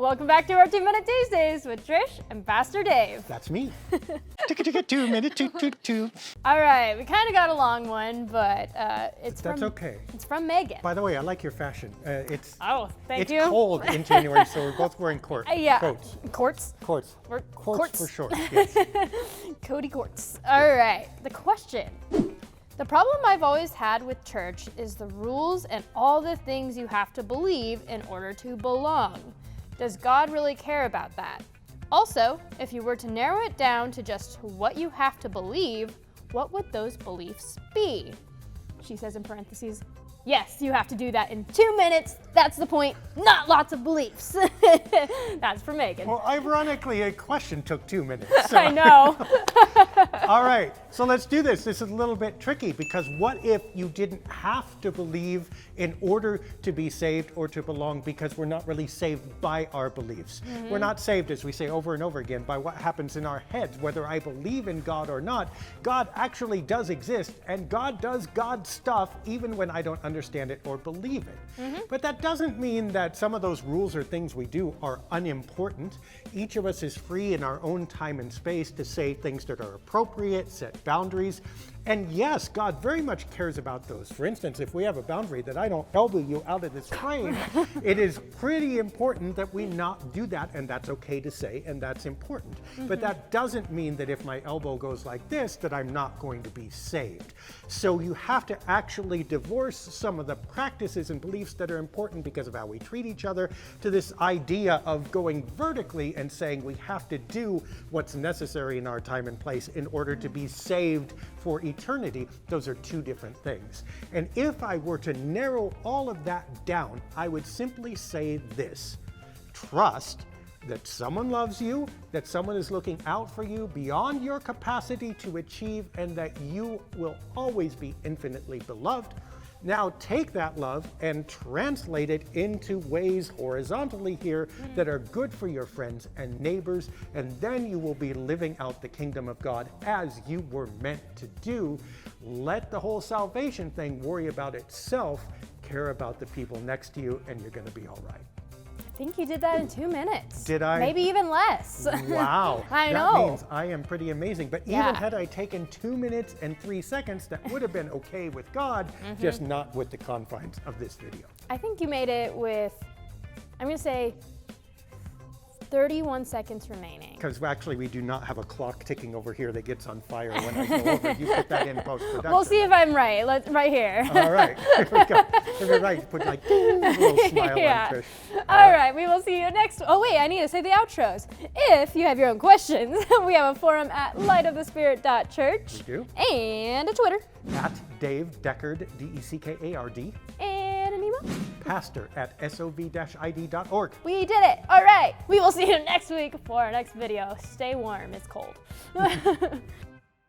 Welcome back to our 2 Minute Tuesdays with Trish and Pastor Dave. That's me. Ticka 2 minute two. All right, we kind of got a long one, but That's okay. It's from Megan. By the way, I like your fashion. It's Thank you. It's cold in January, so we're both wearing coats. Quartz. Quartz Quartz for short. Yes. Cody Quartz. All right, the question. The problem I've always had with church is the rules and all the things you have to believe in order to belong. Does God really care about that? Also, if you were to narrow it down to just what you have to believe, what would those beliefs be? She says in parentheses, yes, you have to do that in 2 minutes. That's the point, not lots of beliefs. That's for Megan. Well, ironically, a question took 2 minutes. So. I know. All right, so let's do this. This is a little bit tricky because what if you didn't have to believe in order to be saved or to belong, because we're not really saved by our beliefs. We're not saved, as we say over and over again, by what happens in our heads. Whether I believe in God or not, God actually does exist, and God does God stuff even when I don't understand it or believe it. But that doesn't mean that some of those rules or things we do are unimportant. Each of us is free in our own time and space to say things that are appropriate, set boundaries. And yes, God very much cares about those. For instance, if we have a boundary that I don't elbow you out of this frame, it is pretty important that we not do that, and that's okay to say, and that's important. But that doesn't mean that if my elbow goes like this, that I'm not going to be saved. So you have to actually divorce some of the practices and beliefs that are important because of how we treat each other to this idea of going vertically and saying we have to do what's necessary in our time and place in order to be saved for eternity. Those are two different things. And if I were to narrow all of that down, I would simply say this: trust that someone loves you, that someone is looking out for you beyond your capacity to achieve, and that you will always be infinitely beloved. Now take that love and translate it into ways horizontally here that are good for your friends and neighbors, and then you will be living out the kingdom of God as you were meant to do. Let the whole salvation thing worry about itself, care about the people next to you, and you're going to be all right. I think you did that in 2 minutes. Did I? Maybe even less. Wow. I know. That means I am pretty amazing. But even had I taken 2 minutes and 3 seconds, that would have been okay with God, just not with the confines of this video. I think you made it with, I'm going to say, 31 seconds remaining. Because actually we do not have a clock ticking over here that gets on fire when I go over. You put that in post-production. We'll see if I'm right. Right here. All right. Here we go. If you're right, put like a little smile on Trish. All right. We will see you next. Oh, wait. I need to say the outros. If you have your own questions, we have a forum at lightofthespirit.church. We do. And a Twitter. At Dave Deckard, D-E-C-K-A-R-D. And an email. Pastor at sov-id.org. We did it. All right. We will see you next week for our next video. Stay warm. It's cold.